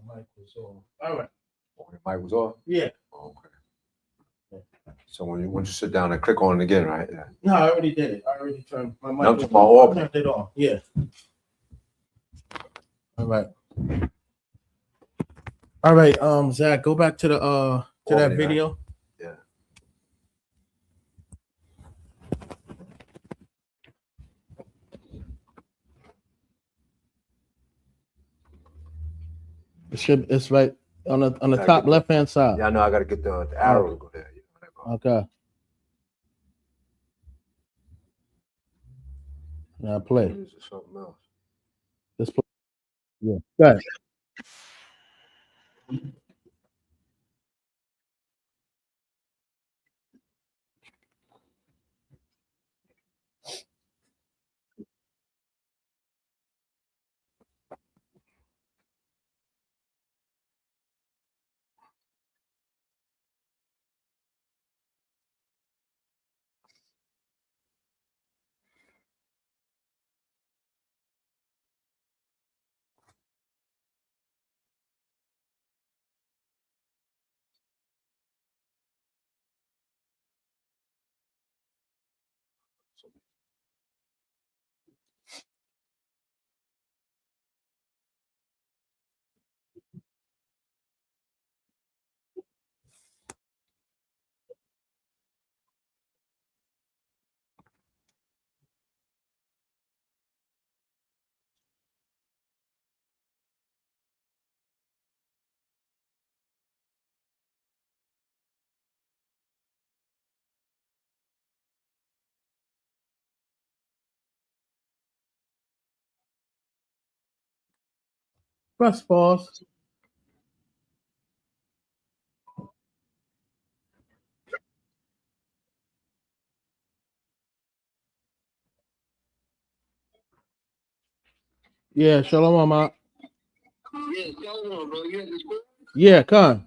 My mic was on. All right. Oh, your mic was off? Yeah. Oh, okay. So once you sit down and click on it again, right? Yeah. No, I already did it. I already turned my mic. No, my Albany. Turned it on. Yeah. All right. All right. Zach, go back to the Albany, that video. Right? Yeah. It's right on the top left hand side. Yeah, I know. I got to get the arrow to go there. Okay. Now play. This is something else. Let's play. Yeah. Go ahead. Press pause. Yeah, shalom, mama. Yeah, shalom, bro. You at the school? Yeah, come.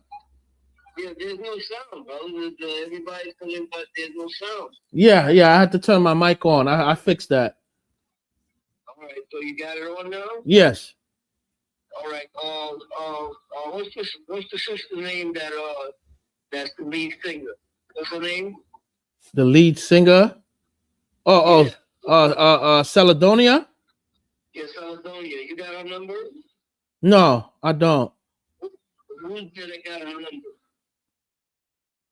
Yeah, there's no sound, bro. Everybody's coming, but there's no sound. Yeah, I had to turn my mic on. I fixed that. All right, so you got it on now? Yes. All right. What's the sister name that's the lead singer? What's her name? The lead singer. Celedonia? Yeah, Caledonia. You got her number? No, I don't. Who's there that got her number?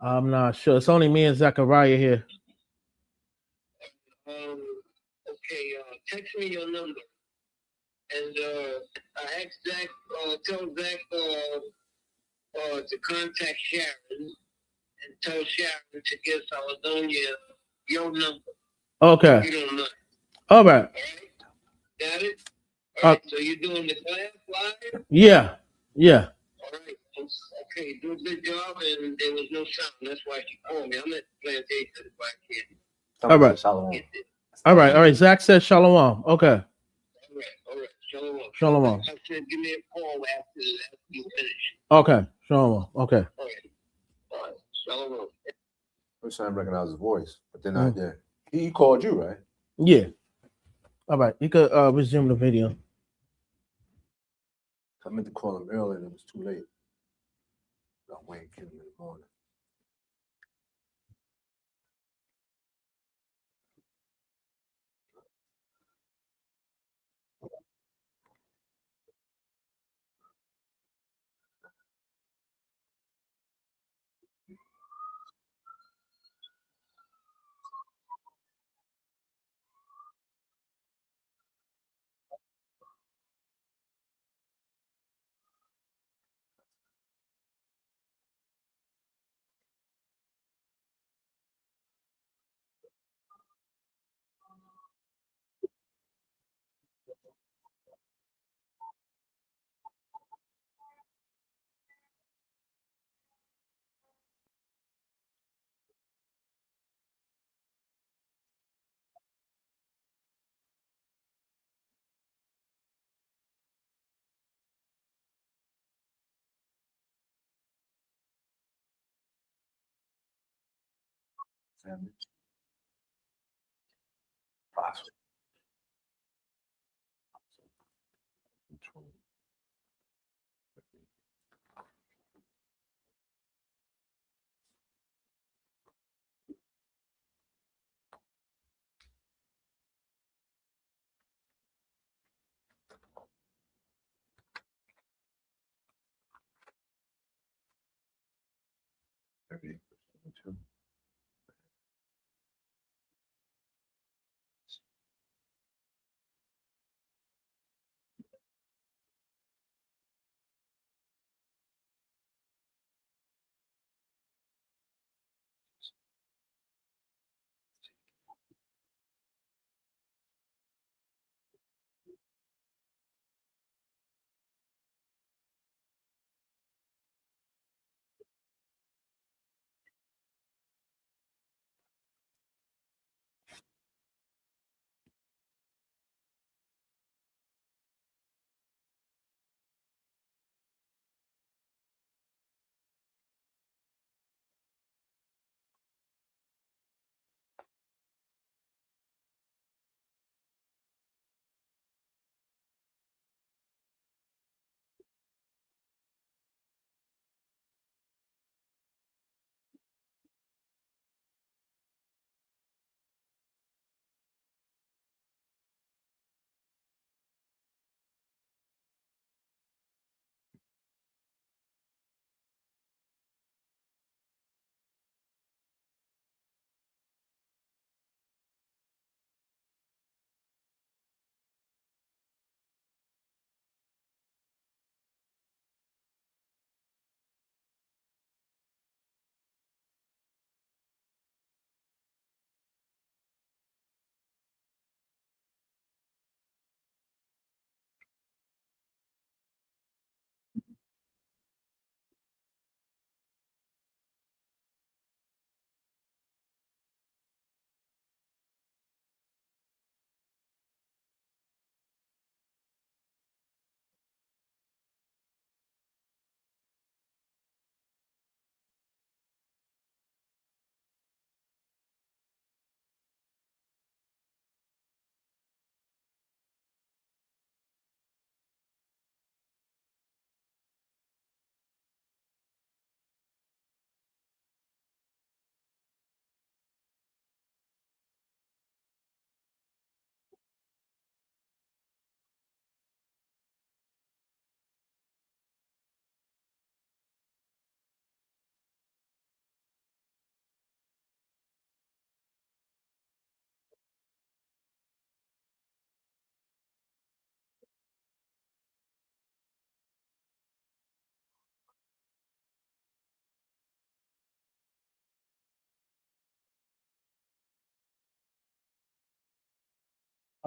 I'm not sure. It's only me and Zachariah here. Okay, text me your number. And I asked Zach, tell Zach to contact Sharon and tell Sharon to give Caledonia your number. Okay. You don't know. All right. All right. Got it? All right. So you're doing the class live? Yeah. All right. Okay, do a good job, and there was no sound. That's why she called me. I'm at the plantation. That's why I can't. All right. All right. Zach said shalom. Okay. All right. Shalom. Shalom. I said, give me a call after you finish. Okay. Shalom. Okay. All right. Shalom. First time I recognize his voice, but then I did. He called you, right? Yeah. All right. You could resume the video. I meant to call him earlier, and it was too late. I'm waiting for him in the morning. Family. Possible.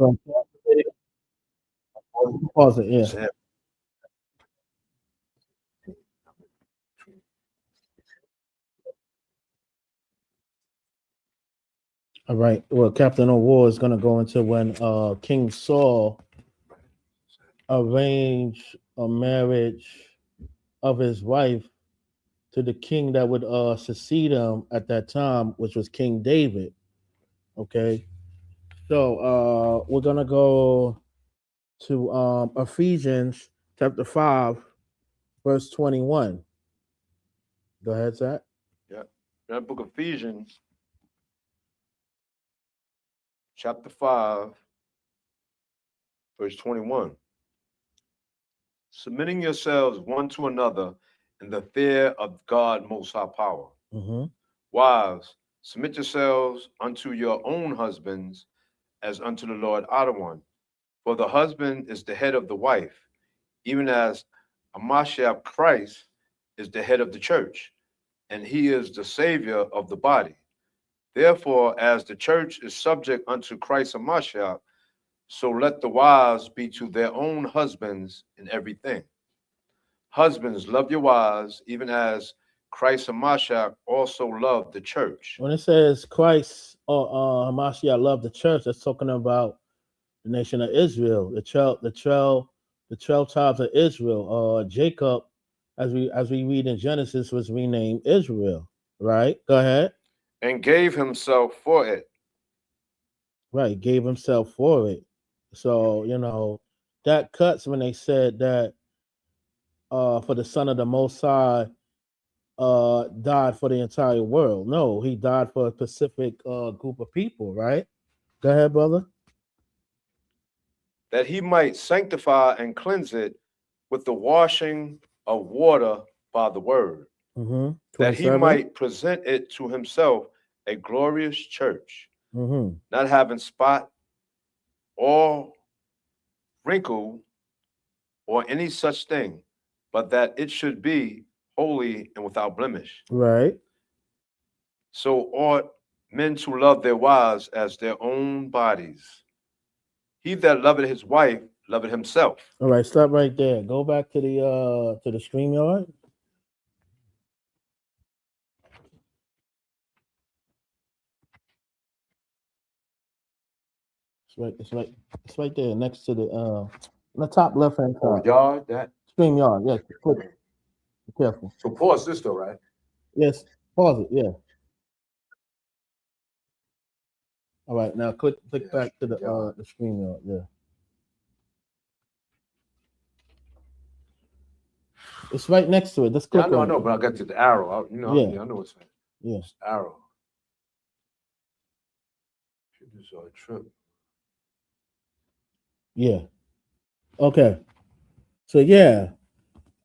All right. Pause it. Yeah. Sam. All right. Well, Captain Ahwar is going to go into when King Saul arranged a marriage of his wife to the king that would succeed him at that time, which was King David. Okay. So we're going to go to Ephesians chapter 5, verse 21. Go ahead, Zach. Yeah. That book of Ephesians, chapter 5, verse 21. Submitting yourselves one to another in the fear of God most high power. Mm-hmm. Wives, submit yourselves unto your own husbands as unto the Lord our one. For the husband is the head of the wife, even as Amashiach Christ is the head of the church, and he is the savior of the body. Therefore, as the church is subject unto Christ Amashiach, so let the wives be to their own husbands in everything. Husbands, love your wives, even as Christ Hamashiach also loved the church. When it says Christ or Hamashiach loved the church, that's talking about the nation of Israel, the 12 tribes of Israel. Jacob, as we read in Genesis, was renamed Israel. Right? Go ahead. And gave himself for it. Right, gave himself for it. So that cuts when they said that for the Son of the Most High died for the entire world. No, he died for a specific group of people. Right? Go ahead, brother. That he might sanctify and cleanse it with the washing of water by the word, Mm-hmm. that he might present it to himself a glorious church, not having spot or wrinkle or any such thing, but that it should be holy and without blemish. Right. So ought men to love their wives as their own bodies. He that loveth his wife loveth himself. All right, stop right there. Go back to the StreamYard. It's right there next to the top left hand side. Yard, that. StreamYard, yeah. Click. Be careful. So pause this though, right? Yes. Pause it, yeah. All right, now click back to the StreamYard, yeah. It's right next to it. Let's click I know, but I got to the arrow. I know what's that. Yeah. It's arrow. This is a trip. Yeah. Okay. So yeah,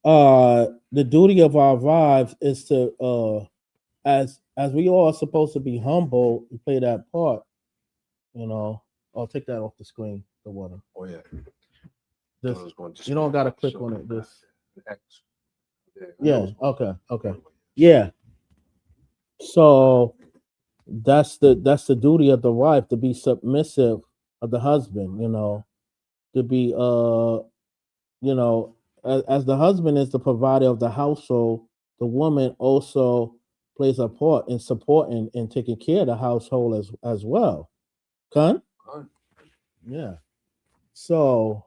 the duty of our wives is to as we all are supposed to be humble and play that part, I'll take that off the screen, the water. Oh yeah. You don't gotta click on it. This X. yeah, okay. Yeah. So that's the duty of the wife, to be submissive of the husband, to be as the husband is the provider of the household, the woman also plays a part in supporting and taking care of the household as well. Con? Yeah. So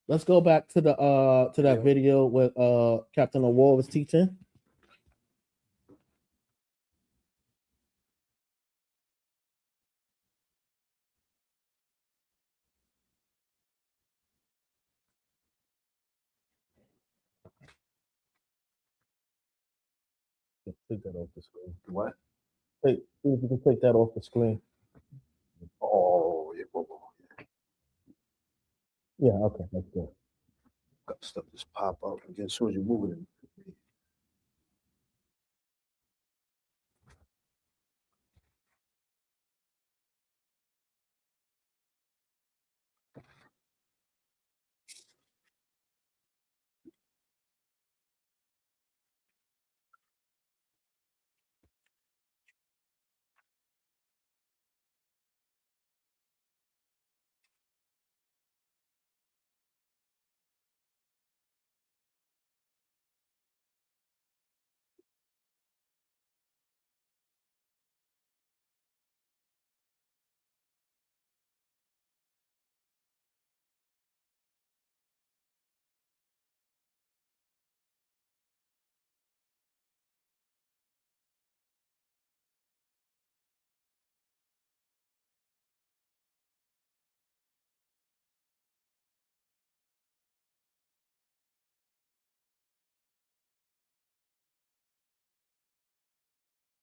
let's go back to that video where Captain Ahwar was teaching. Take that off the screen. What? See if you can take that off the screen. Oh yeah. Yeah, okay, that's good. Got stuff just pop up again as soon as you move it.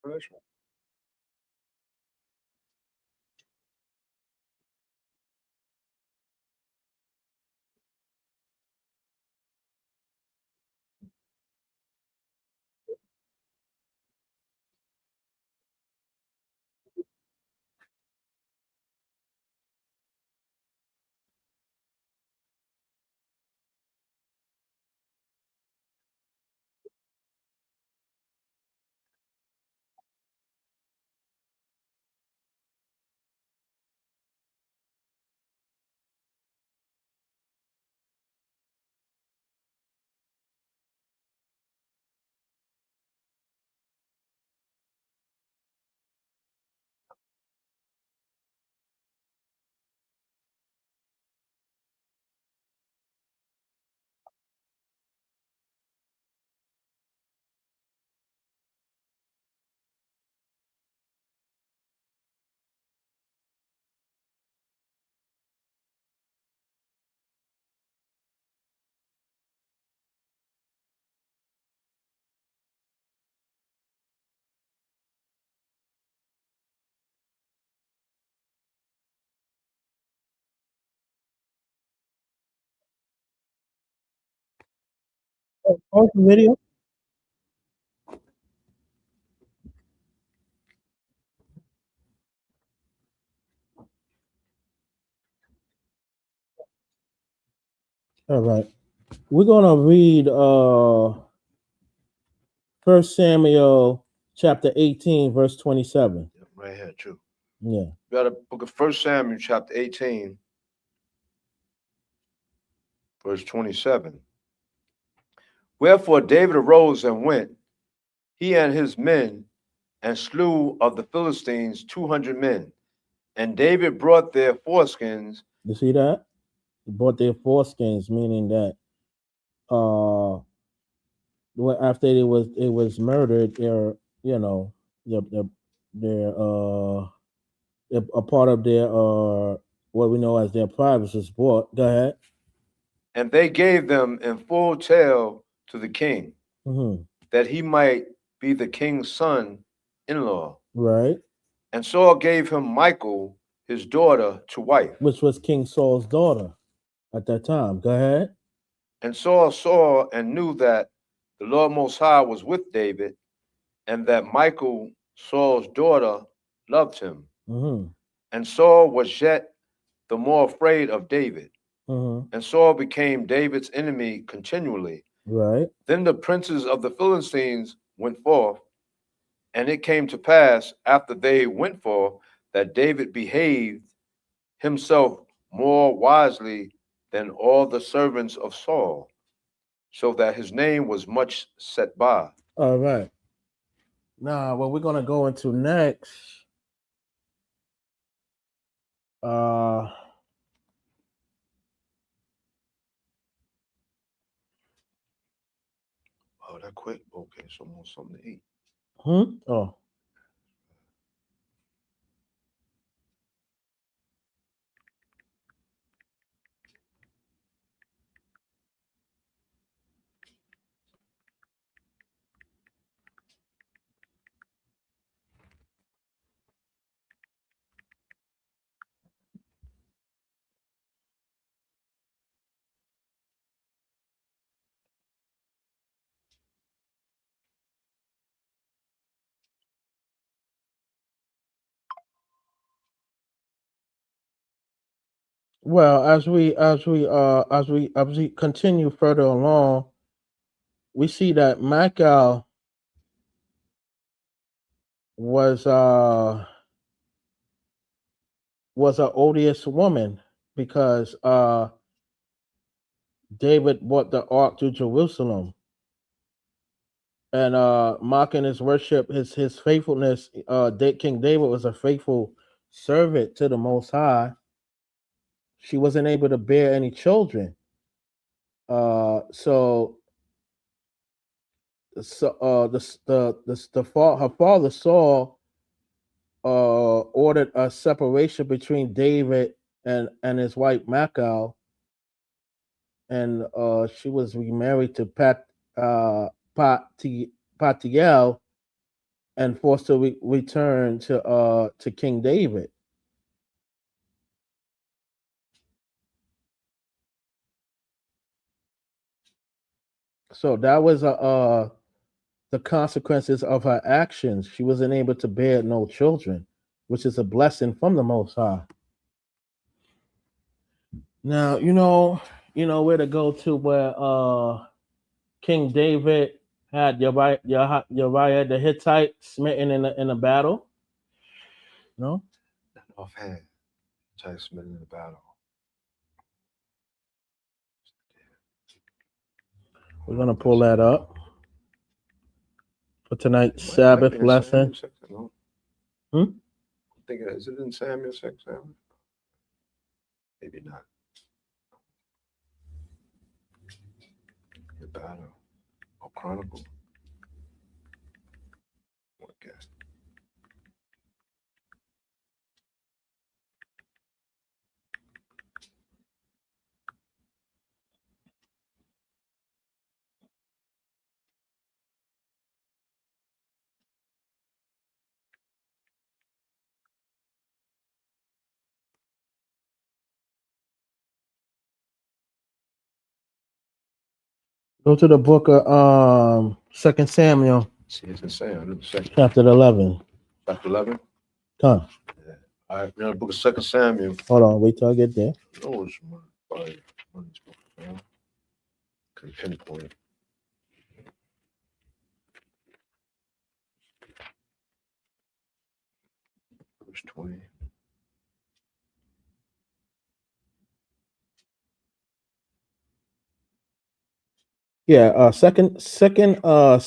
Commercial. Pause the video. All right. We're gonna read 1 Samuel chapter 18, verse 27. Right here, true. Yeah. We got a book of 1 Samuel chapter 18, verse 27. Wherefore David arose and went, he and his men, and slew of the Philistines 200 men. And David brought their foreskins. You see that? They bought their foreskins, meaning that after it was murdered, they're a part of their what we know as their privates was bought. Go ahead. And they gave them in full tale to the king, that he might be the king's son-in-law. Right. And Saul gave him Michal, his daughter, to wife. Which was King Saul's daughter at that time. Go ahead. And Saul saw and knew that the Lord Most High was with David, and that Michal, Saul's daughter, loved him. And Saul was yet the more afraid of David. And Saul became David's enemy continually. Right. Then the princes of the Philistines went forth, and it came to pass after they went forth that David behaved himself more wisely than all the servants of Saul, so that his name was much set by. All right. Now, what we're gonna go into next, Oh, that quick? Okay, so I want something to eat. Oh. Well, as we continue further along, we see that Michal was an odious woman because David brought the ark to Jerusalem, and mocking his worship, his faithfulness. King David was a faithful servant to the Most High. She wasn't able to bear any children. So her father Saul ordered a separation between David and his wife Michal, and she was remarried to Patiel, and forced to return to King David. So that was the consequences of her actions. She wasn't able to bear no children, which is a blessing from the Most High. Now you know where to go to where King David had Uriah the Hittite smitten in a battle. No, Not offhand. Try submitting in the battle. we're gonna pull that up for tonight's Might be Sabbath in lesson. Samuel 6, no? Hmm? I'm thinking, is it in Samuel 6? Maybe not. The battle. Or Chronicle. Okay. Go to the book of 2 Samuel, See, it's in Samuel. Chapter chapter 11. 11. Come, Yeah. All right, now the book of 2 Samuel. hold on, wait till I get there. Oh, it's one of these books, man. Can pinpoint. Verse 20. Yeah, second Samuel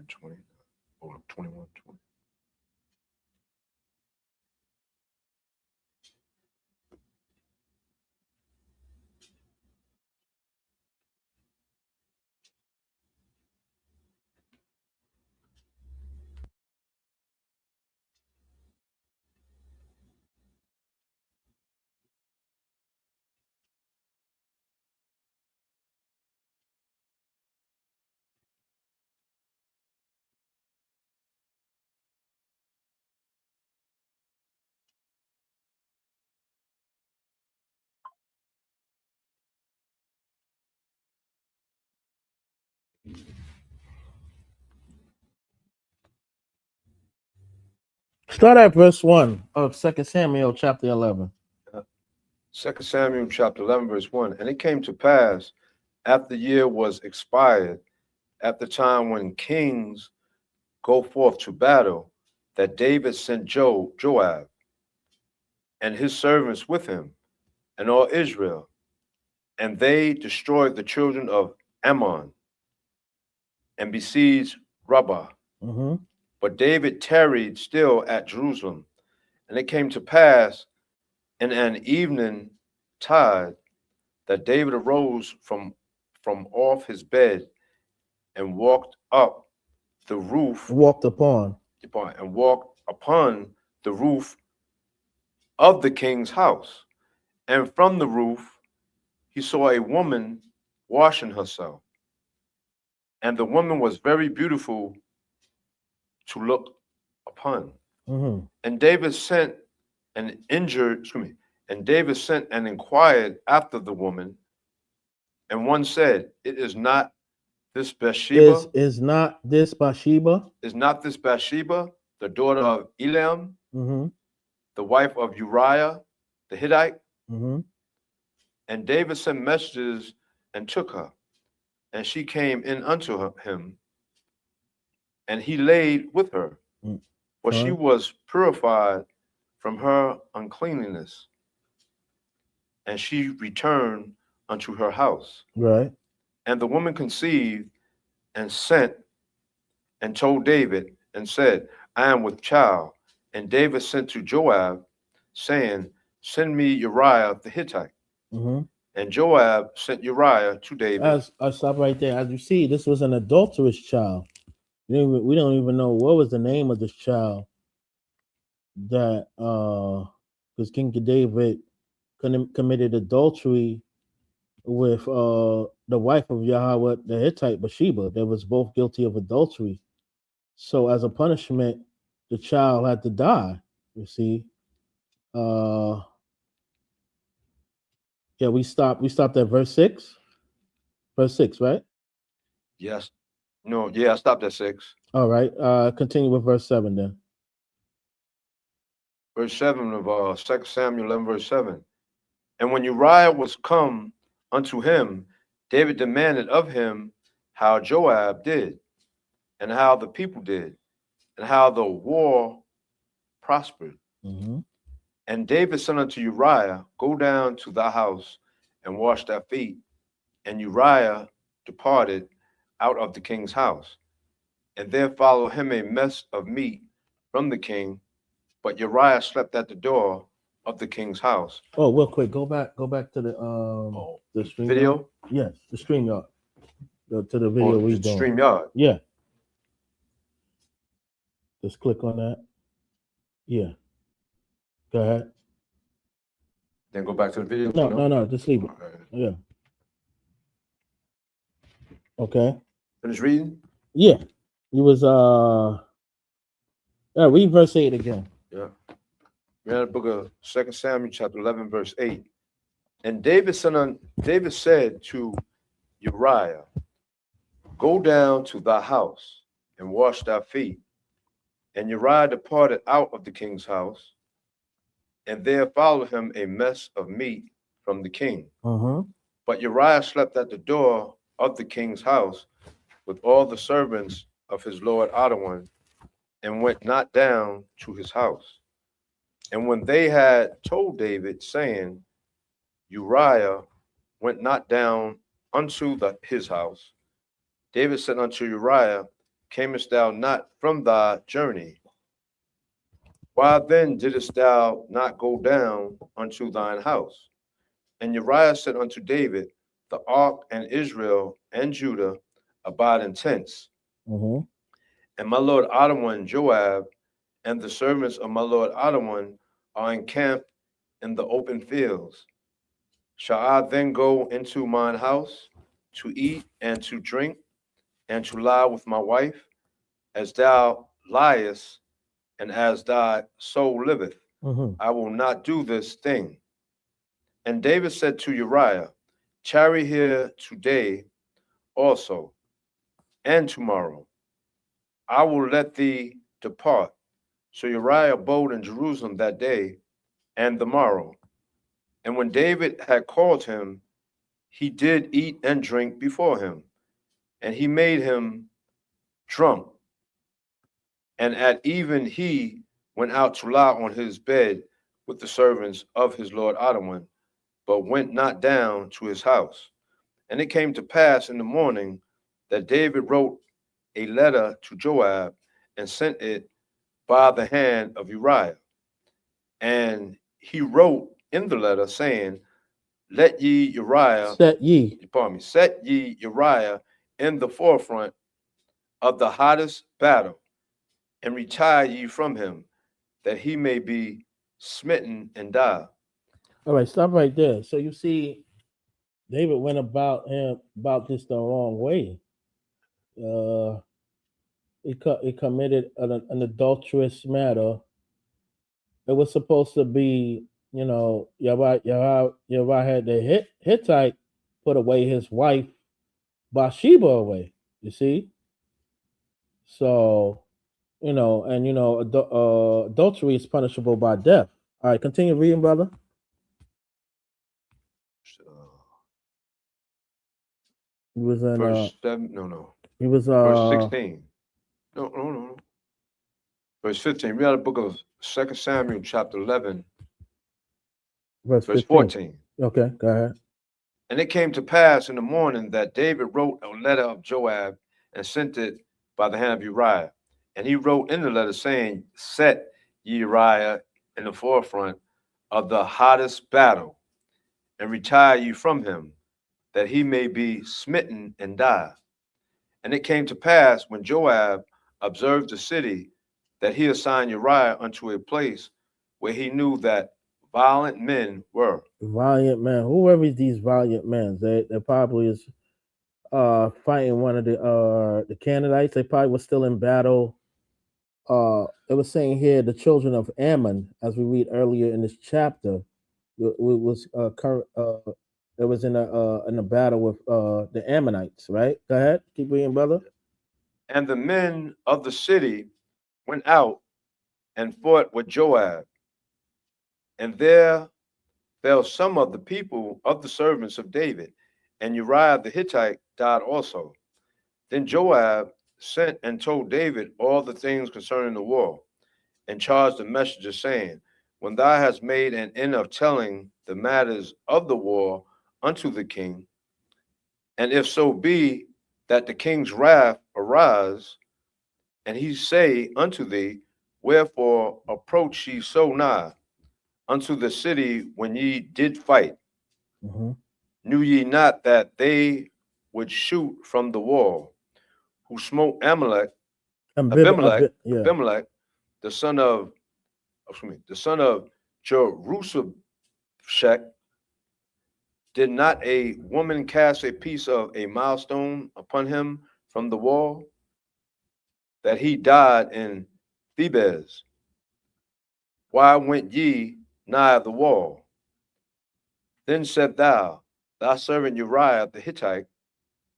20. Or 21, 20. Start at verse 1 of 2 Samuel chapter 11. 2 Samuel chapter 11, verse 1. And it came to pass, after the year was expired, at the time when kings go forth to battle, that David sent Joab and his servants with him, and all Israel, and they destroyed the children of Ammon and besieged Rabbah. Mm-hmm. But David tarried still at Jerusalem. And it came to pass in an evening tide that David arose from off his bed and walked up the roof Walked upon. and walked upon the roof of the king's house. And from the roof he saw a woman washing herself. And the woman was very beautiful to look upon. Mm-hmm. And David sent and inquired after the woman. And one said, "It is not this Bathsheba? Is not this Bathsheba? Is not this Bathsheba, the daughter of Eliam, Mm-hmm. the wife of Uriah the Hittite?" Mm-hmm. And David sent messengers and took her. And she came in unto him, and he laid with her, for she was purified from her uncleanness. And she returned unto her house. Right. And the woman conceived and sent and told David and said, "I am with child." And David sent to Joab, saying, "Send me Uriah the Hittite." Mm-hmm. And Joab sent Uriah to David. As I stop right there. As you see, this was an adulterous child. We don't even know what was the name of this child that because King David committed adultery with the wife of Yahweh the Hittite, Bathsheba. They was both guilty of adultery. So as a punishment, the child had to die. You see, yeah, we stopped at verse 6. Verse 6, right? Yes. No, yeah, I stopped at 6. All right. Continue with verse 7 then. Verse 7 of 2 Samuel 11, verse 7. And when Uriah was come unto him, David demanded of him how Joab did, and how the people did, and how the war prospered. Mm-hmm. And David said unto Uriah, Go down to thy house and wash thy feet. And Uriah departed out of the king's house. And there followed him a mess of meat from the king, but Uriah slept at the door of the king's house. Oh, real quick, go back to the stream Video? yard. Yes, the stream yard. To the video we doing. StreamYard. Yeah. Just click on that. Yeah. Go ahead. Then go back to the video. No, just leave it. Okay. Yeah. Okay. Finish reading? Yeah. You was read verse 8 again. Yeah. We're in the book of 2 Samuel chapter 11, verse 8. And David said to Uriah, Go down to thy house and wash thy feet. And Uriah departed out of the king's house, and there followed him a mess of meat from the king. But Uriah slept at the door of the king's house with all the servants of his lord Odius, and went not down to his house. And when they had told David, saying, Uriah went not down unto his house, David said unto Uriah, Camest thou not from thy journey? Why then didst thou not go down unto thine house? And Uriah said unto David, The ark and Israel and Judah abide in tents. And my lord Odius and Joab and the servants of my lord Odius are encamped in the open fields. Shall I then go into mine house to eat and to drink and to lie with my wife, as thou liest and as thy soul liveth? I will not do this thing. And David said to Uriah, Tarry here today also, and tomorrow. I will let thee depart. So Uriah abode in Jerusalem that day and the morrow. And when David had called him, he did eat and drink before him, and he made him drunk. And at even he went out to lie on his bed with the servants of his lord Odius, but went not down to his house. And it came to pass in the morning that David wrote a letter to Joab and sent it by the hand of Uriah. And he wrote in the letter, saying, Set ye Uriah in the forefront of the hottest battle, and retire ye from him, that he may be smitten and die. All right, stop right there. So you see, David went about this the wrong way. He committed an adulterous matter. It was supposed to be, Uriah had the Hittite put away his wife Bathsheba away. You see, so adultery is punishable by death. All right, continue reading, brother. He was in verse 7. No. He was verse 16. No. Verse 15. We had a book of 2 Samuel chapter 11. Verse 14. Okay, go ahead. And it came to pass in the morning that David wrote a letter of Joab and sent it by the hand of Uriah. And he wrote in the letter, saying, Set ye Uriah in the forefront of the hottest battle, and retire ye from him, that he may be smitten and die. And it came to pass, when Joab observed the city, that he assigned Uriah unto a place where he knew that violent men were. Valiant men. Whoever these valiant men, they probably is fighting one of the Canaanites. They probably were still in battle. It was saying here the children of Ammon, as we read earlier in this chapter, was it was in a battle with the Ammonites, right? Go ahead, keep reading, brother. And the men of the city went out and fought with Joab. And there fell some of the people of the servants of David, and Uriah the Hittite died also. Then Joab sent and told David all the things concerning the war, and charged the messenger, saying, When thou hast made an end of telling the matters of the war unto the king, and if so be that the king's wrath arise, and he say unto thee, Wherefore approach ye so nigh unto the city when ye did fight? Mm-hmm. Knew ye not that they would shoot from the wall, who smote Abimelech, Yeah. the son of Jerusalem? Did not a woman cast a piece of a milestone upon him from the wall, that he died in Thebes? Why went ye nigh the wall? Then said thou, Thy servant Uriah the Hittite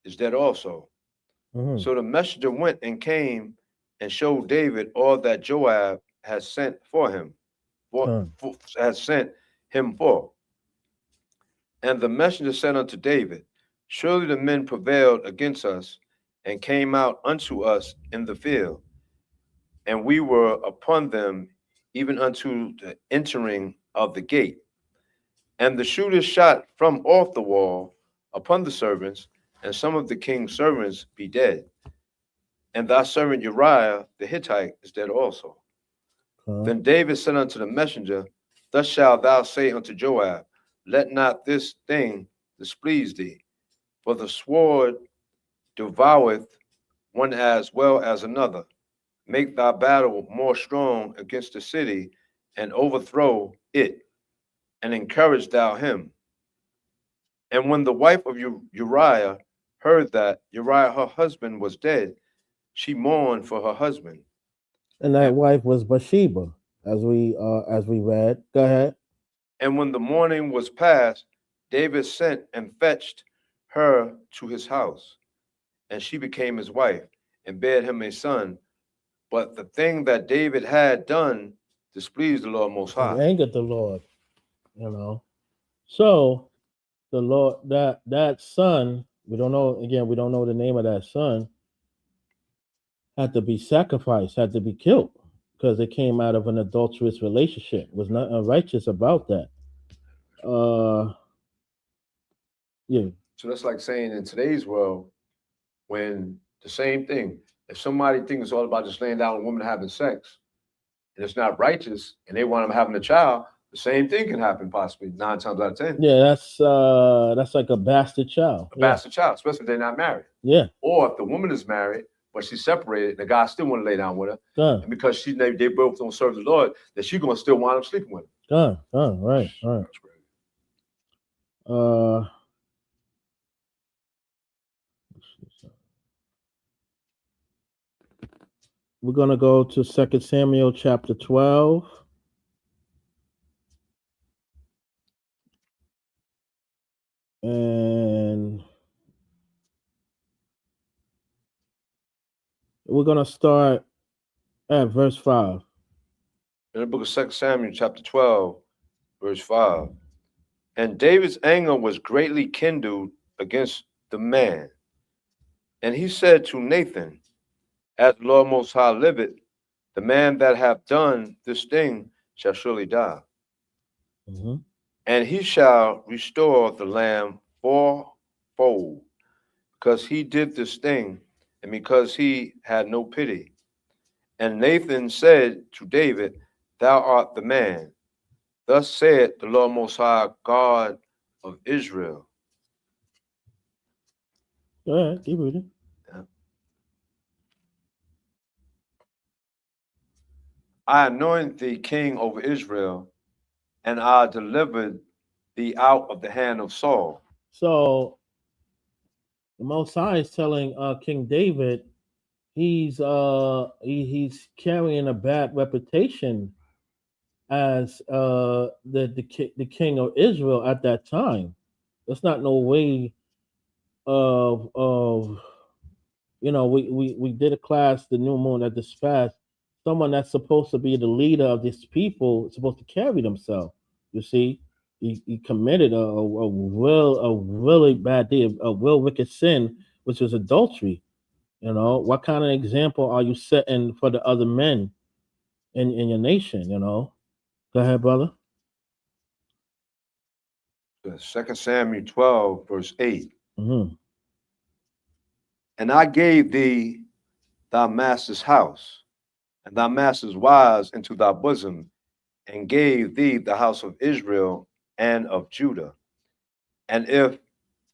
is dead also. Mm-hmm. So the messenger went and came and showed David all that Joab had sent for him, had sent him for. And the messenger said unto David, Surely the men prevailed against us, and came out unto us in the field, and we were upon them even unto the entering of the gate. And the shooters shot from off the wall upon the servants, and some of the king's servants be dead. And thy servant Uriah the Hittite is dead also. Then David said unto the messenger, Thus shalt thou say unto Joab, Let not this thing displease thee, for the sword devoureth one as well as another. Make thy battle more strong against the city, and overthrow it, and encourage thou him. And when the wife of Uriah heard that Uriah her husband was dead, she mourned for her husband. And that wife was Bathsheba, as we read. Go ahead. And when the morning was past, David sent and fetched her to his house, and she became his wife, and bare him a son. But the thing that David had done displeased the Lord Most It High. angered the Lord, you know. So the Lord, that son, we don't know, again, we don't know the name of that son, had to be sacrificed, had to be killed, because it came out of an adulterous relationship. Was not unrighteous about that. Yeah. So that's like saying in today's world, when the same thing, if somebody thinks it's all about just laying down with a woman having sex, and it's not righteous, and they want them having a child, the same thing can happen possibly 9 times out of 10. Yeah, that's like a bastard child. A bastard child, especially if they're not married. Yeah. Or if the woman is married, but she's separated, the guy still want to lay down with her. And because they both don't serve the Lord, that she's gonna still wind up sleeping with him. Right. We're gonna go to 2 Samuel chapter 12. And we're gonna start at verse 5. In the book of 2 Samuel chapter 12, verse 5. And David's anger was greatly kindled against the man. And he said to Nathan, As the Lord Most High liveth, the man that hath done this thing shall surely die. Mm-hmm. And he shall restore the lamb fourfold, because he did this thing, and because he had no pity. And Nathan said to David, Thou art the man. Thus said the Lord Most High, God of Israel. Go ahead, keep reading. I anoint thee king over Israel, and I delivered thee out of the hand of Saul. So The Most High is telling King David he's carrying a bad reputation as the king of Israel at that time. That's not no way of we did a class the new moon at this fast. Someone that's supposed to be the leader of these people is supposed to carry themselves. You see, he committed a really bad deed, a real wicked sin, which is adultery. What kind of example are you setting for the other men in your nation? Go ahead, brother. 2 Samuel 12, verse 8. Mm-hmm. And I gave thee thy master's house, and thy master's wives into thy bosom, and gave thee the house of Israel and of Judah. And if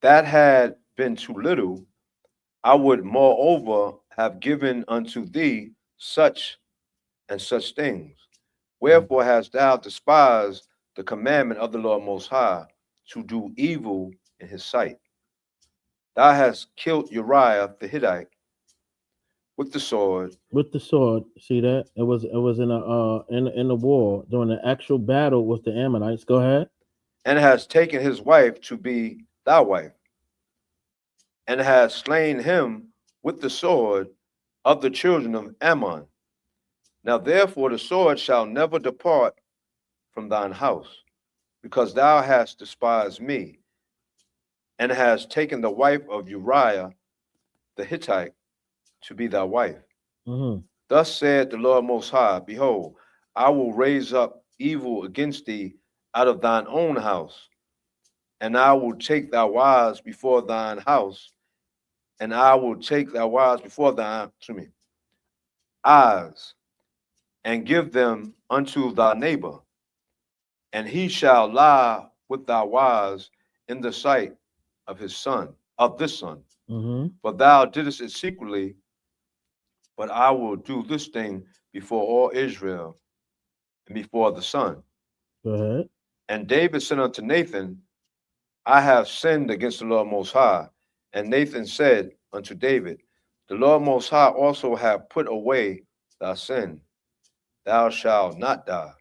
that had been too little, I would moreover have given unto thee such and such things. Wherefore hast thou despised the commandment of the Lord Most High, to do evil in his sight? Thou hast killed Uriah the Hittite with the sword. With the sword, see that it was in the war during the actual battle with the Ammonites. Go ahead. And hast taken his wife to be thy wife, and hast slain him with the sword of the children of Ammon. Now therefore the sword shall never depart from thine house, because thou hast despised me, and hast taken the wife of Uriah the Hittite to be thy wife. Mm-hmm. Thus said the Lord Most High, behold, I will raise up evil against thee out of thine own house, and I will take thy wives before thine house, and I will take thy wives before thine eyes, and give them unto thy neighbor, and he shall lie with thy wives in the sight of his son, of this son. Mm-hmm. For thou didst it secretly, but I will do this thing before all Israel and before the sun. Go ahead. And David said unto Nathan, I have sinned against the Lord Most High. And Nathan said unto David, the Lord Most High also hath put away thy sin. Thou shalt not die.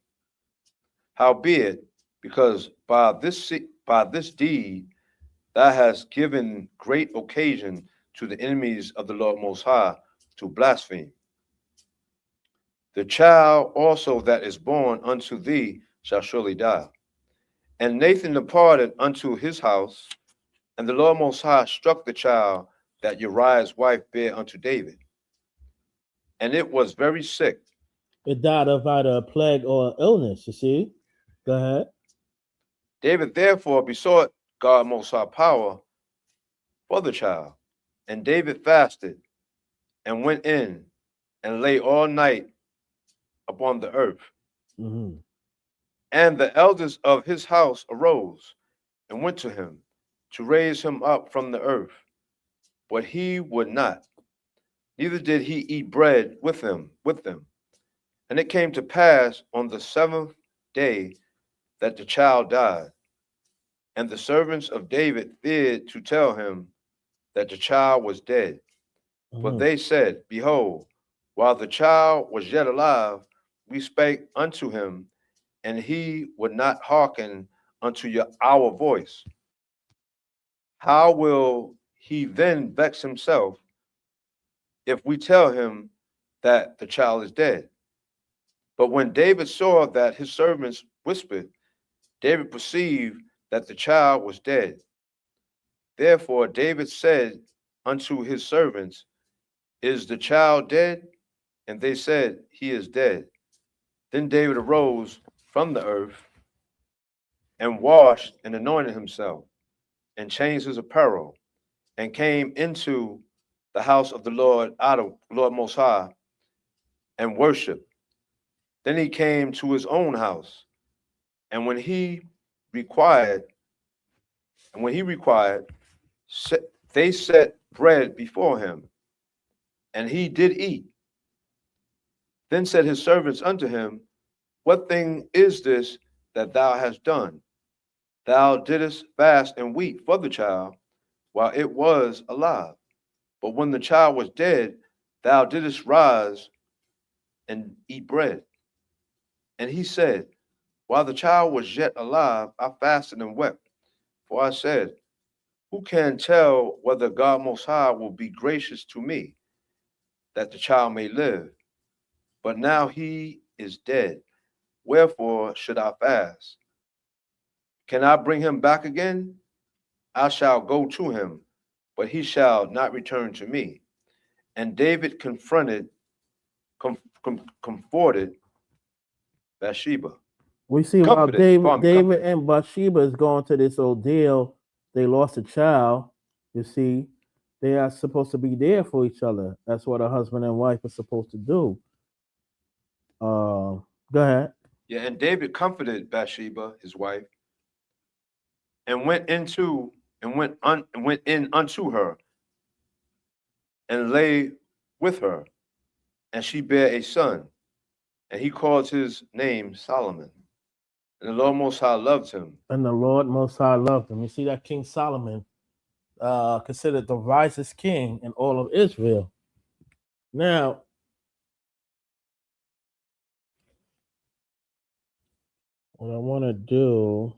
Howbeit, because by this deed thou hast given great occasion to the enemies of the Lord Most High to blaspheme. The child also that is born unto thee shall surely die. And Nathan departed unto his house, and the Lord Most High struck the child that Uriah's wife bare unto David. And it was very sick. It died of either a plague or illness, you see. Go ahead. David therefore besought God Most High power for the child. And David fasted and went in and lay all night upon the earth. Mm-hmm. And the elders of his house arose and went to him to raise him up from the earth. But he would not, neither did he eat bread with them. And it came to pass on the 7th day that the child died. And the servants of David feared to tell him that the child was dead. For they said, behold, while the child was yet alive, we spake unto him, and he would not hearken unto our voice. How will he then vex himself if we tell him that the child is dead? But when David saw that his servants whispered, David perceived that the child was dead. Therefore David said unto his servants, is the child dead? And they said, he is dead. Then David arose from the earth and washed and anointed himself and changed his apparel and came into the house of the Lord Most High and worshiped. Then he came to his own house, and when he required, they set bread before him, and he did eat. Then said his servants unto him, what thing is this that thou hast done? Thou didst fast and weep for the child. while it was alive. But when the child was dead, thou didst rise and eat bread. And he said, while the child was yet alive, I fasted and wept. For I said, who can tell whether God Most High will be gracious to me, that the child may live? But now he is dead. Wherefore should I fast? Can I bring him back again? I shall go to him, but he shall not return to me. And David comforted Bathsheba. We see while Comforted, pardon me, David comforted. and Bathsheba is going to this ordeal, they lost a child. You see, they are supposed to be there for each other. That's what a husband and wife are supposed to do. Go ahead. Yeah, and David comforted Bathsheba, his wife, and went in unto her, and lay with her, and she bare a son, and he called his name Solomon. And the Lord Most High loved him. And the Lord Most High loved him. You see that King Solomon, considered the wisest king in all of Israel. Now, what I want to do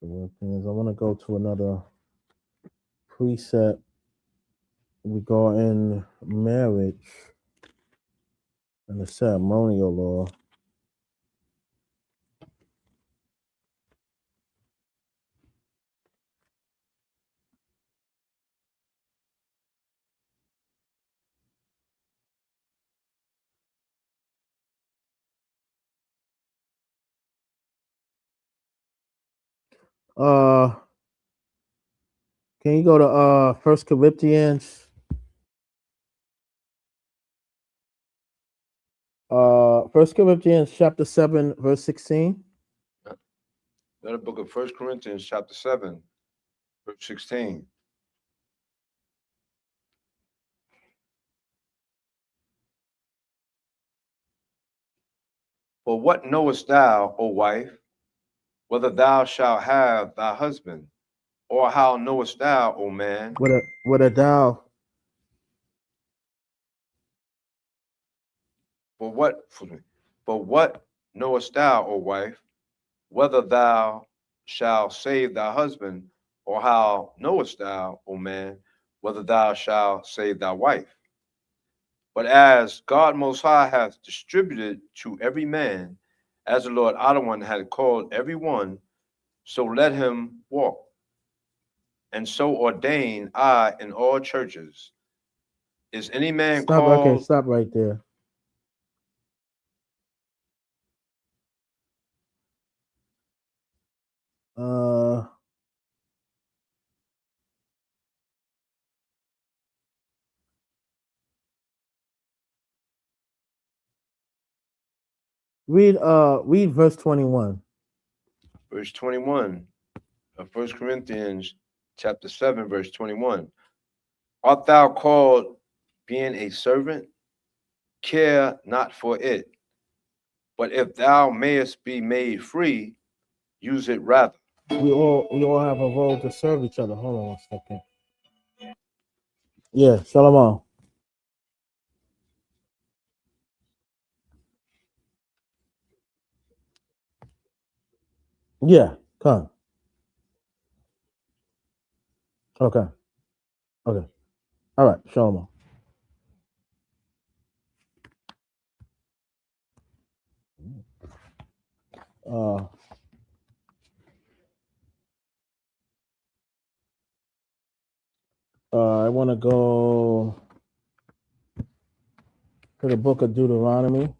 is I want to go to another precept. We go in marriage and the ceremonial law. Can you go to First Corinthians? First Corinthians chapter 7, verse 16. The book of 1 Corinthians, chapter 7, verse 16. For what knowest thou, O wife, whether thou shalt have thy husband? Or how knowest thou, O man? What a thou For what knowest thou, O wife, whether thou shalt save thy husband? Or how knowest thou, O man, whether thou shalt save thy wife? But as God Most High hath distributed to every man, as the Lord Adawan had called every one, so let him walk. And so ordain I in all churches. Is any man stop? Okay, called? stop right there. Read verse 21. Verse 21 of 1 Corinthians chapter 7, verse 21. Art thou called being a servant? Care not for it. But if thou mayest be made free, use it rather. We all have a role to serve each other. Hold on one second. Yeah, Shalom. Yeah, come. Okay. Okay. All right, Shalom. Uh I want to go to the book of Deuteronomy.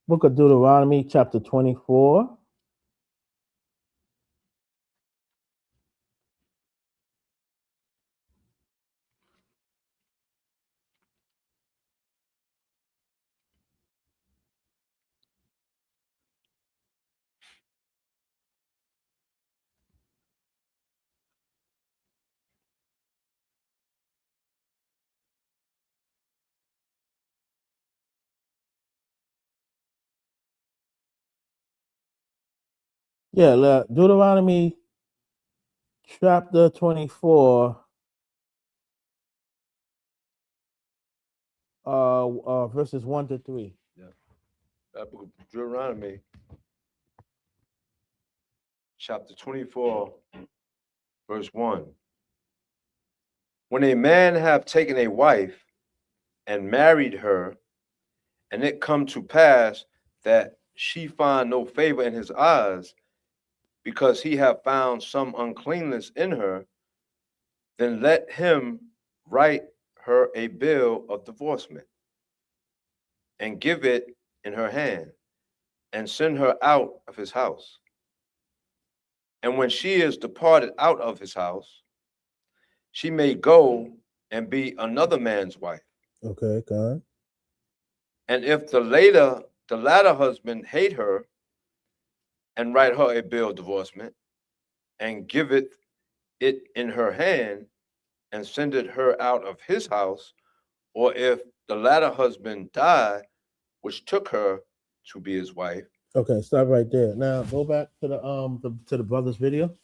Book of Deuteronomy, chapter 24. Yeah, Deuteronomy chapter 24, verses 1 to 3. That book of Deuteronomy, chapter 24, verse 1. When a man have taken a wife and married her, and it come to pass that she find no favor in his eyes, because he have found some uncleanness in her, then let him write her a bill of divorcement, and give it in her hand, and send her out of his house. And when she is departed out of his house, she may go and be another man's wife. Okay, God. And if the latter husband hate her, and write her a bill of divorcement, and giveth it in her hand, and sendeth her out of his house, or if the latter husband die, which took her to be his wife. Okay, stop right there. Now go back to the brother's video.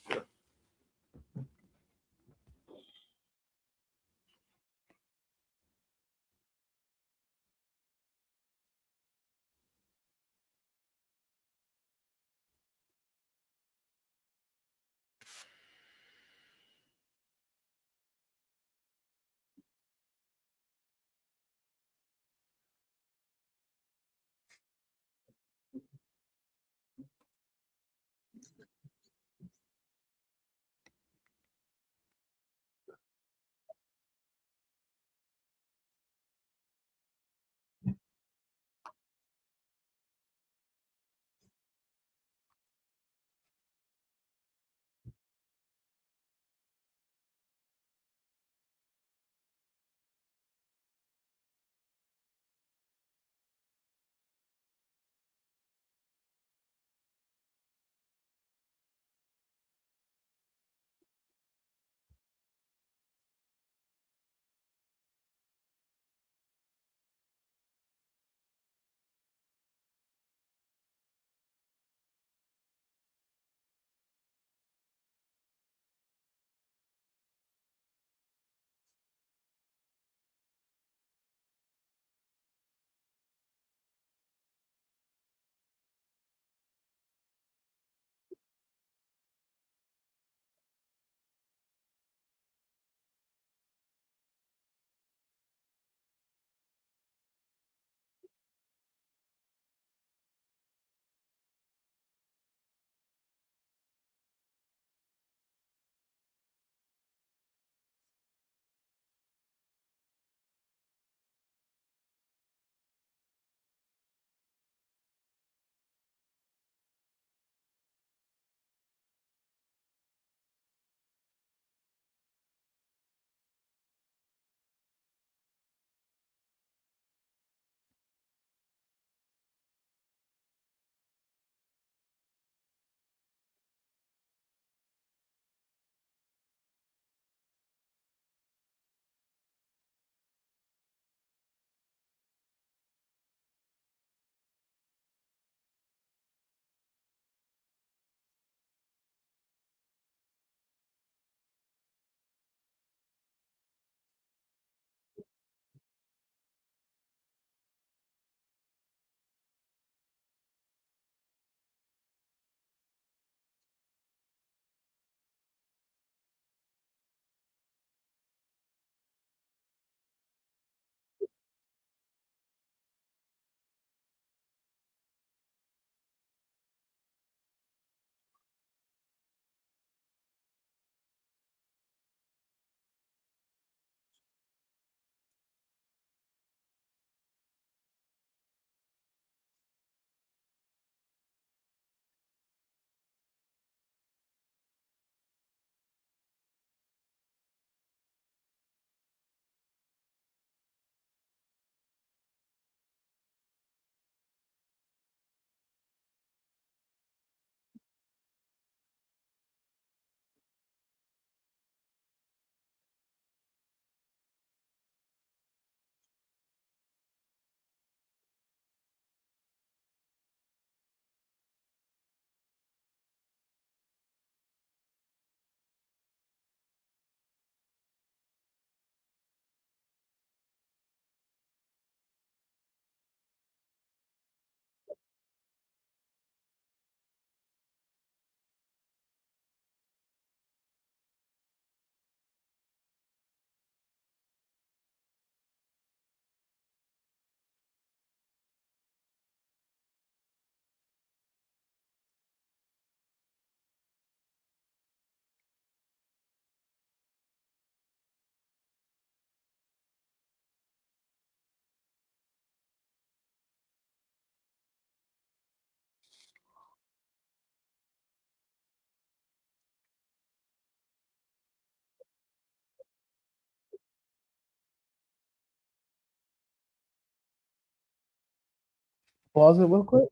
Pause it real quick.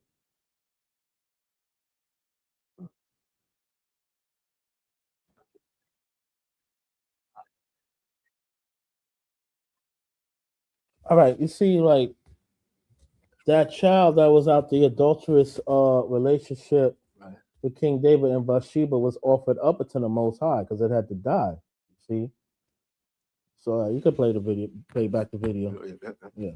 All right, you see, like that child that was out the adulterous relationship Right. with King David and Bathsheba was offered up to the Most High because it had to die. See, so you can play the video, play back the video. Yeah.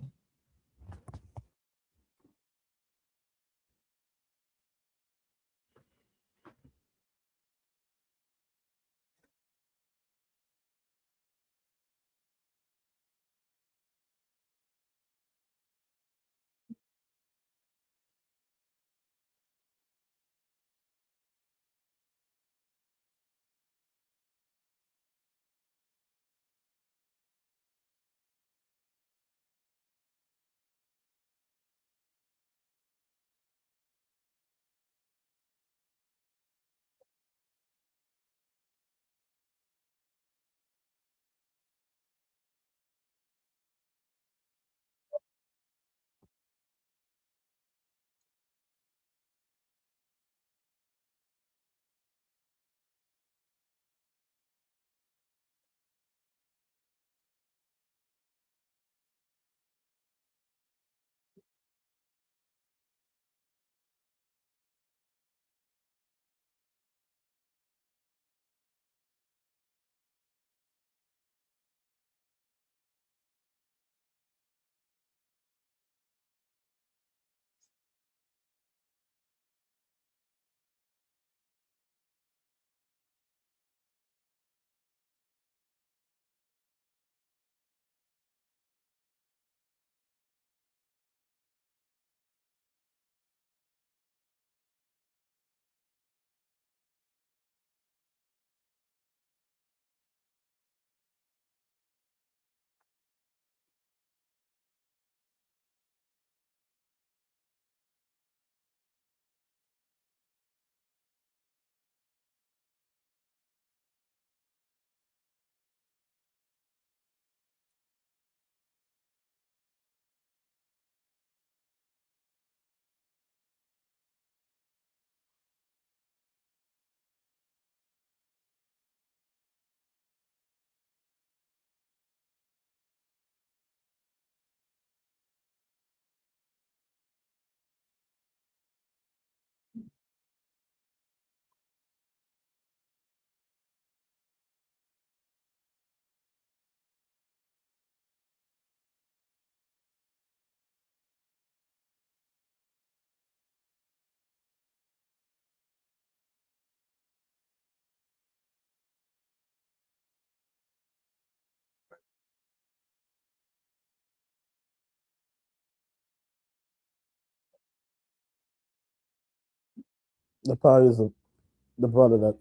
The probably is the brother that.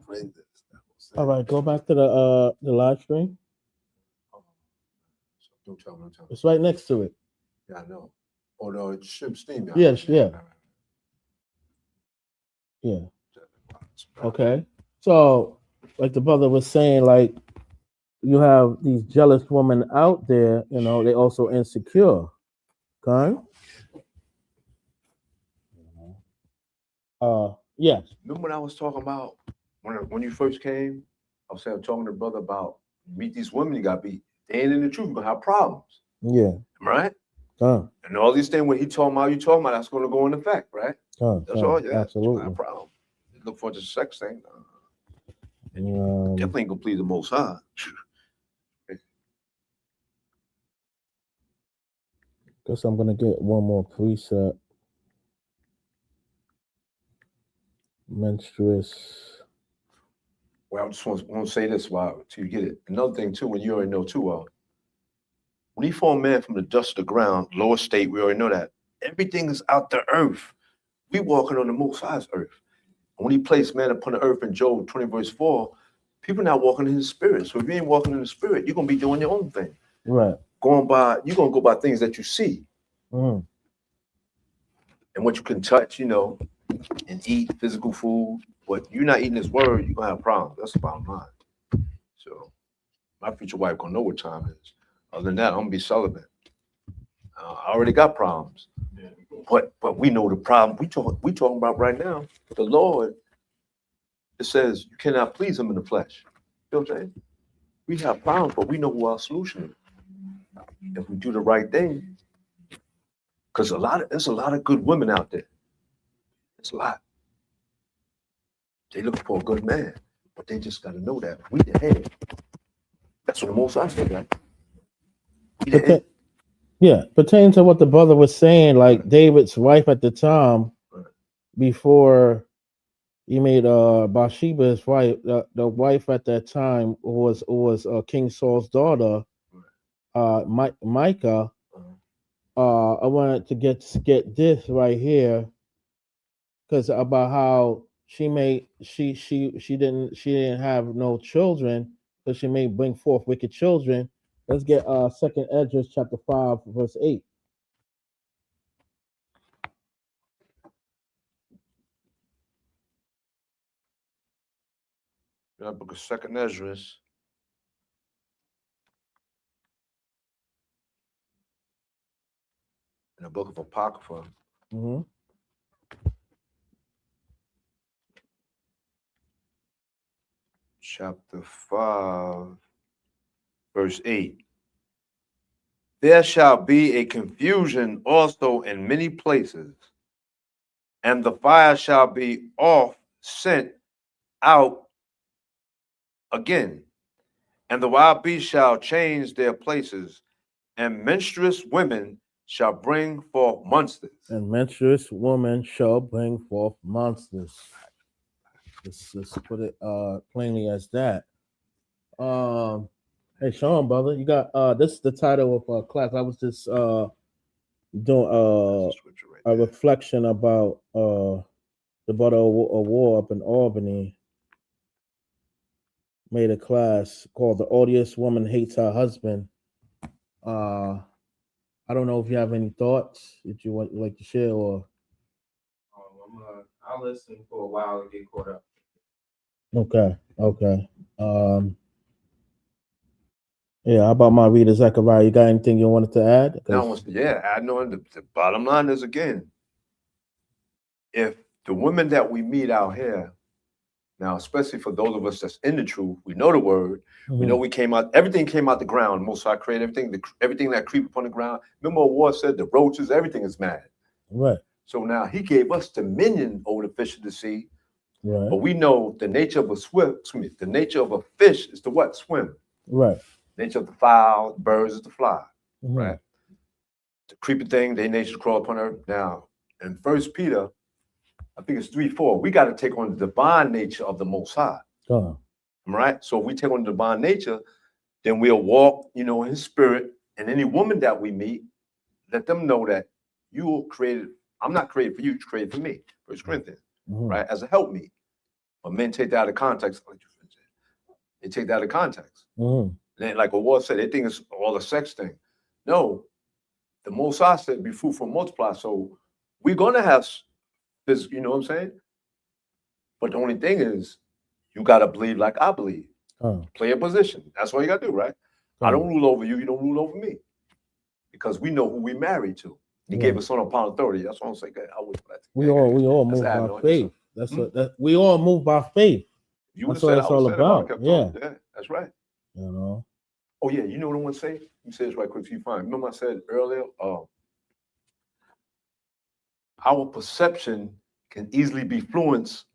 play this. All right, go back to the live stream. Don't tell me. Don't tell me. It's right next to it. Yeah, I know. Oh no, it should steam. Yes, yeah. Yeah. Okay. So, like the brother was saying, like you have these jealous women out there, you know, they also insecure. Okay. Yes. Remember when I was talking about when you first came? I was talking to the brother about meet these women you got beat. They ain't in the truth. You're gonna have problems. Yeah. Right? And all these things when you talking about, that's gonna go in effect, right? That's all, yeah. Absolutely. Have problems. Look for the sex thing. Definitely ain't gonna please the Most High. Guess I'm gonna get one more precept. Menstruous. Well, I just want to say this while till you get it. Another thing too, when you already know too well, when he formed man from the dust of the ground, lower state, we already know that everything is out the earth. We walking on the Most High's earth. And when he placed man upon the earth in Job 20 verse 4, people not walking in the spirit. So if you ain't walking in the spirit, you're gonna be doing your own thing. Right. You're gonna go by things that you see. Mm. And what you can touch, and eat physical food. But you're not eating this word, you're gonna have problems. That's the bottom line. So my future wife gonna know what time it is. Other than that, I'm gonna be celibate. I already got problems. But we know the problem we talking about right now. The Lord, it says you cannot please him in the flesh. You know what I'm saying? We have problems, but we know who our solution is. If we do the right thing, because there's a lot of good women out there. It's a lot. They looking for a good man, but they just gotta know that we the head. That's what the Most High said, right? We the head. Yeah, pertaining to what the brother was saying, like David's wife at the time, before he made Bathsheba his wife, the wife at that time was King Saul's daughter, Micah. I wanted to get this right here, because about how she didn't have no children, so she may bring forth wicked children. Let's get 2nd Esdras chapter 5 verse 8. The book of 2nd Esdras. In the book of Apocrypha. Mm-hmm. Chapter 5, verse 8. There shall be a confusion also in many places, and the fire shall be oft sent out again, and the wild beasts shall change their places, and menstruous women shall bring forth monsters. And menstruous woman shall bring forth monsters. Let's put it plainly as that. Hey Sean, brother, you got this is the title of class. I was just doing a reflection about the brother of war up in Albany. Made a class called "The Odious Woman Hates Her Husband." I don't know if you have any thoughts that you would like to share, or I'll listen for a while and get caught up. okay. Yeah, how about my reader Zechariah? You got anything you wanted to add? I know the bottom line is, again, if the women that we meet out here, now, especially for those of us that's in the truth, we know the word, we know everything came out the ground. Most High created everything that creep upon the ground. Remember what War said, the roaches, everything is mad. Right. So now he gave us dominion over the fish of the sea. Right. But we know the nature of the nature of a fish is to what? Swim. Right. Nature of the fowl, the birds is to fly. Right. The creepy thing, they nature to crawl upon earth. Now, in 1 Peter, I think it's 3:4, we got to take on the divine nature of the Most High. Right? So if we take on the divine nature, then we'll walk, in his spirit. And any woman that we meet, let them know that you were created. I'm not created for you, you're created for me. 1 Corinthians, right? As a helpmeet. But men take that out of context. They take that out of context. Mm-hmm. And like Awar said, they think it's all a sex thing. No, the Most High said, be fruitful and multiply. So we're going to have this, you know what I'm saying? But the only thing is, you got to believe like I believe. Play a position. That's all you got to do, right? I don't rule over you. You don't rule over me. Because we know who we married to. He gave us son upon authority. That's what I'm saying. I would that. We all move by faith. That's what we all move by faith. You would that's have what said it's all about. Yeah, that's right. You know. Oh yeah, you know what I want to say? Let me say this right quick so you find. Remember I said earlier, our perception can easily be influenced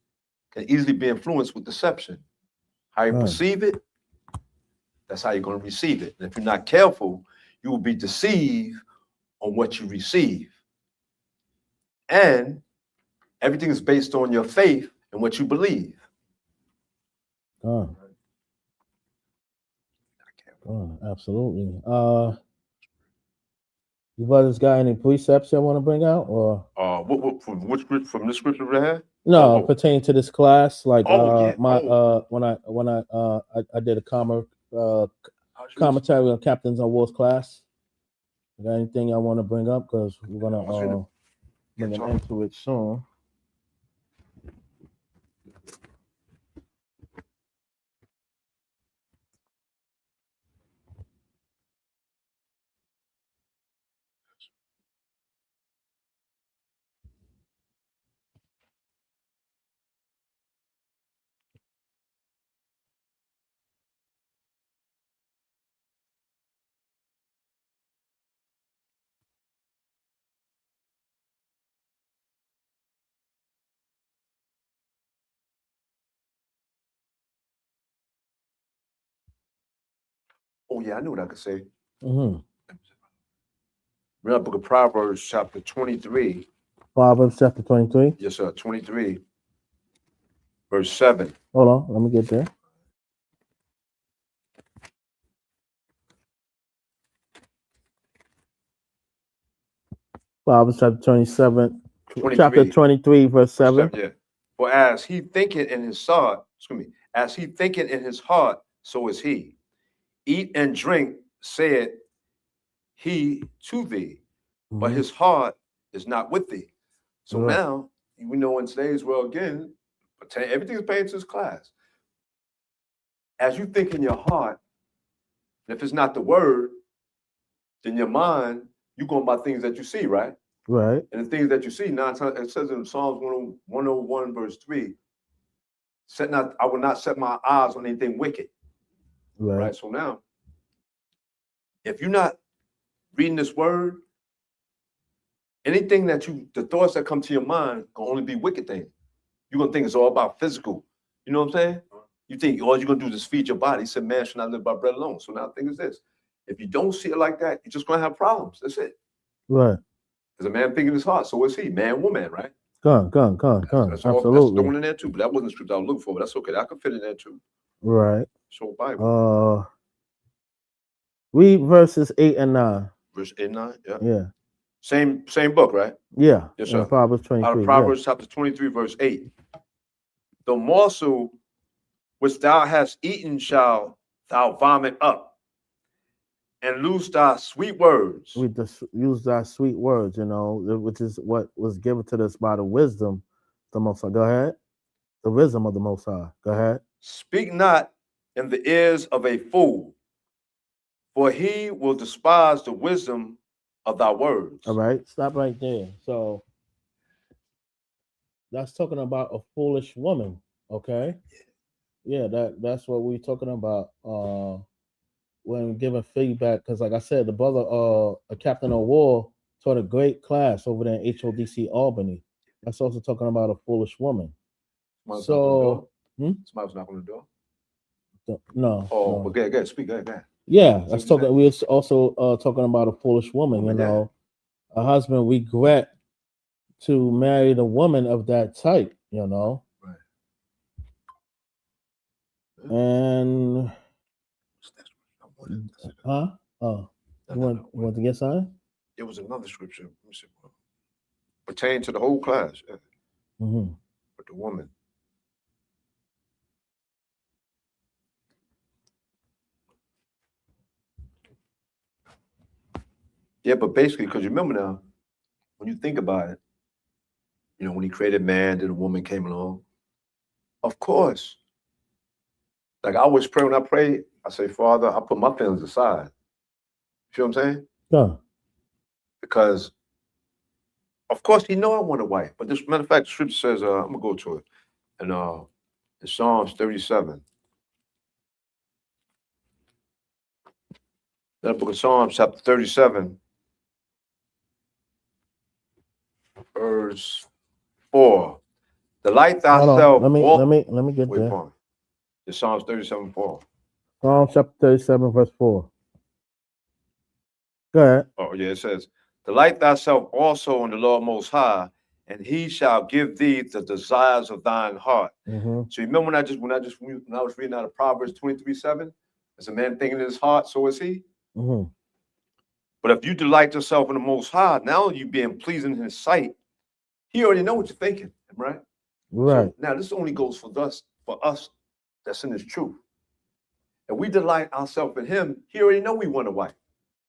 with deception. How you perceive it, that's how you're going to receive it. And if you're not careful, you will be deceived on what you receive. And everything is based on your faith and what you believe. Absolutely. You brothers got any precepts you want to bring out, or from this scripture right here? No, pertaining to this class. Like when I did a commentary on Captain Ahwar's class. You got anything I want to bring up? Because we're gonna bring an end to it soon. Oh yeah, I knew what I could say. Mm-hmm. Read book of Proverbs, chapter 23. Proverbs chapter 23. Yes, sir. 23, verse 7. Hold on, let me get there. Proverbs chapter 27, 23. chapter 23, verse 7. Yeah. For as he thinketh in his heart, so is he. Eat and drink, said he to thee, but his heart is not with thee. So now, we know in today's world, again, everything's paid to this class. As you think in your heart, if it's not the word, then your mind, you're going by things that you see, right? Right. And the things that you see, 9 times, it says in Psalms 101, verse 3, I will not set my eyes on anything wicked. Right. So now, if you're not reading this word, anything the thoughts that come to your mind can only be wicked things. You're going to think it's all about physical. You know what I'm saying? You think all you're going to do is feed your body. He said, man should not live by bread alone. So now the thing is this. If you don't see it like that, you're just going to have problems. That's it. Right. Because a man thinking in his heart, so is he. Man, woman, right? Gone. That's Absolutely. That's thrown in there too. But that wasn't the script I was looking for. But that's okay. That could fit in there too. Right. So Bible. Read verses 8 and 9. Verse 8 and 9? Yeah. Yeah. Same book, right? Yeah. Yes, sir. Proverbs 23. Out of Proverbs chapter 23, verse 8. The morsel which thou hast eaten shall thou vomit up, and lose thy sweet words. We just use thy sweet words, which is what was given to us by the wisdom of the Most High. Go ahead. The wisdom of the Most High. Go ahead. Speak not in the ears of a fool, for he will despise the wisdom of thy words. All right. Stop right there. So that's talking about a foolish woman. Okay. Yeah, that's what we're talking about when giving feedback. Because like I said, the brother Captain Ahwar taught a great class over there in HODC Albany. That's also talking about a foolish woman. Somebody's So somebody's knocking on the door. No. Oh, no. Go speak. Go ahead. Yeah, that's talking. We're also talking about a foolish woman. A husband regret to marry the woman of that type. Right. And you want to get something? It was another scripture. Let me see. Pertaining to the whole class. Yeah. Mm-hmm. But the woman. Yeah, but basically, because you remember now, when you think about it, you know, when he created man, then a woman came along. Of course. Like I always pray when I pray, I say, Father, I put my feelings aside. You know what I'm saying? Yeah. Because of course he know I want a wife. But this matter of fact, the scripture says, I'm gonna go to it. And in Psalms 37. That book of Psalms, chapter 37, verse 4. Delight Hold on. thyself. Let me get Wait there. for me. It's Psalms 37, 4. Psalm chapter 37, verse 4. Go ahead. Oh, yeah, it says, delight thyself also in the Lord Most High, and he shall give thee the desires of thine heart. Mm-hmm. So you remember when I was reading out of Proverbs 23:7, as a man thinking in his heart, so is he. Mm-hmm. But if you delight yourself in the Most High, now you being pleasing in his sight, he already know what you're thinking, right? Right. So now this only goes for us that's in his truth. And we delight ourselves in him, he already know we want a wife.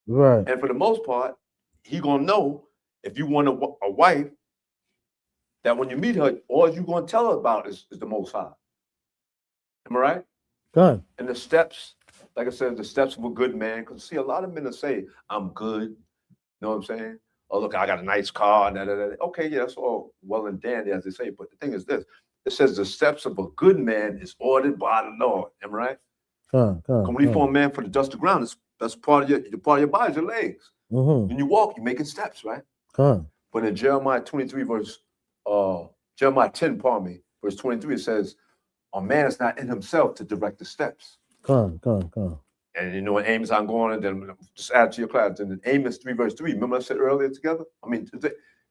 Right. And for the most part, he gonna know if you want a wife, that when you meet her, all you gonna tell her about is the Most High. Am I right? Good. And the steps, like I said, the steps of a good man. Because see, a lot of men will say, "I'm good." You know what I'm saying? Oh, look, I got a nice car. Da, da, da. Okay, yeah, that's all well and dandy, as they say. But the thing is this: it says the steps of a good man is ordered by the Lord. Am I right? When you form a man for the dust of the ground, that's part of your body, your legs. Mm-hmm. When you walk, you're making steps, right? Good. But in Jeremiah 23, Jeremiah 10, pardon me, verse 23, it says, a man is not in himself to direct the steps. Good. And you know, in Amos, I'm going, and then just add to your class. And in Amos 3, verse 3, remember I said earlier together? I mean,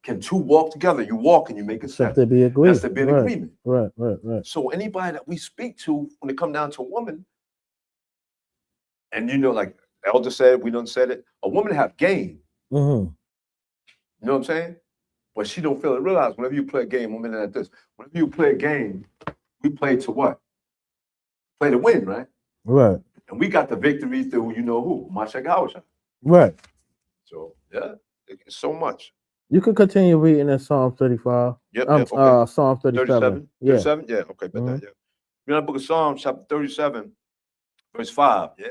can two walk together? You walk and you make a step. Except there be agreement. That's to be an agreement. Right. So anybody that we speak to, when it come down to a woman, and you know, like Elder said, we done said it, a woman have game. Mm-hmm. You know what I'm saying? But she don't feel it. Realize whenever you play a game, I'm in at this. Whenever you play a game, we play to what? Play to win, right? Right. And we got the victory through, you know who? Mashak Hawashai. Right. So yeah, it's so much. You could continue reading in Psalm 35. Yep. Okay. Psalm 37. Yeah. 37? Yeah. Okay. Bet that. Yeah. Read the book of Psalms, chapter 37, verse 5. Yeah.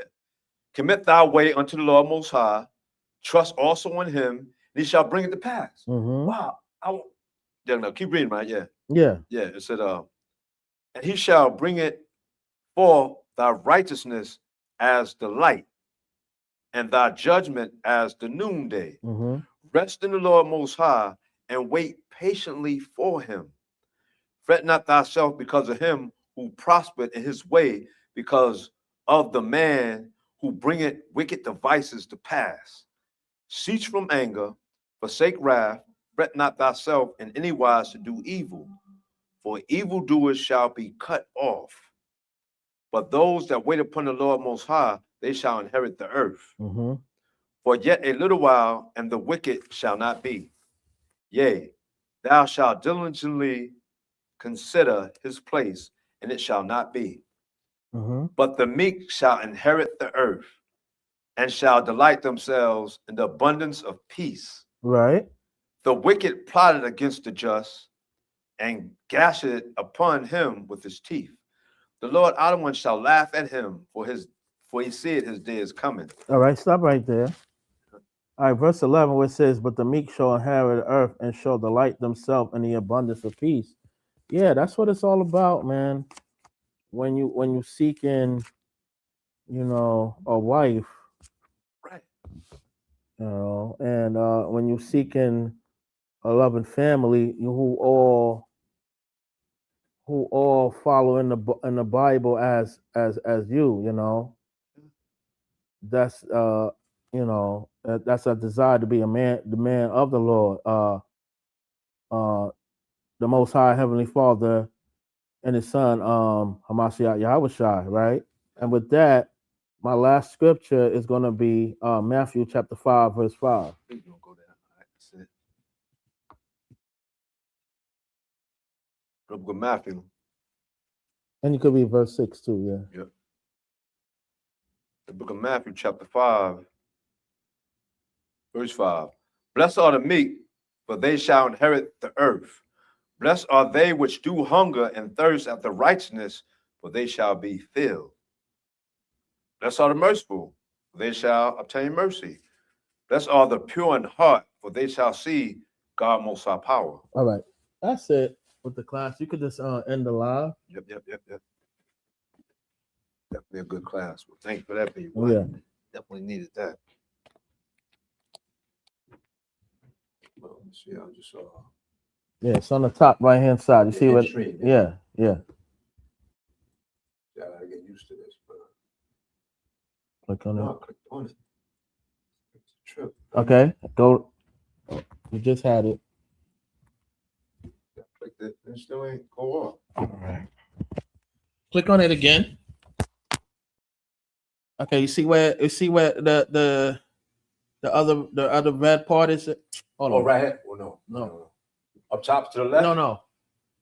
Commit thy way unto the Lord Most High. Trust also in him, and he shall bring it to pass. Mm-hmm. Wow. Yeah, no, keep reading, right? Yeah. Yeah. Yeah. It said, and he shall bring it forth thy righteousness as the light, and thy judgment as the noonday. Mm-hmm. Rest in the Lord Most High, and wait patiently for him. Fret not thyself because of him who prospered in his way, because of the man who bringeth wicked devices to pass. Cease from anger, forsake wrath, fret not thyself in any wise to do evil, for evildoers shall be cut off. But those that wait upon the Lord Most High, they shall inherit the earth. Mm-hmm. For yet a little while, and the wicked shall not be. Yea, thou shalt diligently consider his place, and it shall not be. Mm-hmm. But the meek shall inherit the earth, and shall delight themselves in the abundance of peace. Right. The wicked plotted against the just, and gashed it upon him with his teeth. The Lord out of one shall laugh at him, for he said his day is coming. All right. Stop right there. All right. Verse 11, where it says, "But the meek shall inherit the earth and shall delight themselves in the abundance of peace." Yeah, that's what it's all about, man. When you seeking, a wife, Right. and when you seeking a loving family, who all follow in the Bible as you, that's that's a desire to be the man of the Lord, the Most High Heavenly Father and His Son, Hamashiach Yahushua, right? And with that, my last scripture is going to be Matthew chapter 5, verse 5. Please don't go there. All right, that's it. The book of Matthew. And you could read verse 6 too, yeah. Yep. The book of Matthew, chapter 5, Verse 5. Blessed are the meek, for they shall inherit the earth. Blessed are they which do hunger and thirst after righteousness, for they shall be filled. Blessed are the merciful, for they shall obtain mercy. Blessed are the pure in heart, for they shall see God Most High power. All right. That's it with the class. You could just end the live. Yep. Definitely a good class. Well, thank you for that, people. Yeah. Definitely needed that. Well, let me see. I just saw. Yeah, it's on the top right hand side. You see what? Stream, Yeah. Yeah, I gotta get used to this, but Click on no, it. I clicked on it. It's a trip. Okay. Go. You just had it. I clicked it and it still ain't go off. All right. Click on it again. Okay. You see where the other red part is? Hold Oh, on. right here. Well, no. Up top to the left. No.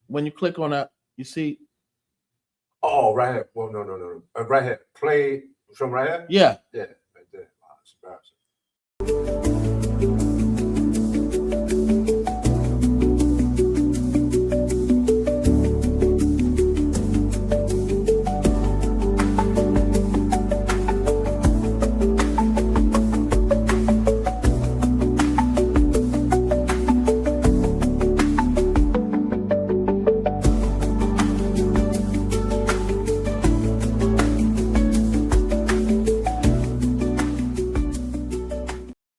When you click on that, you see. Oh, right here. Well, no. Right here. Play from right here. Yeah. Yeah, right there. Wow, it's embarrassing.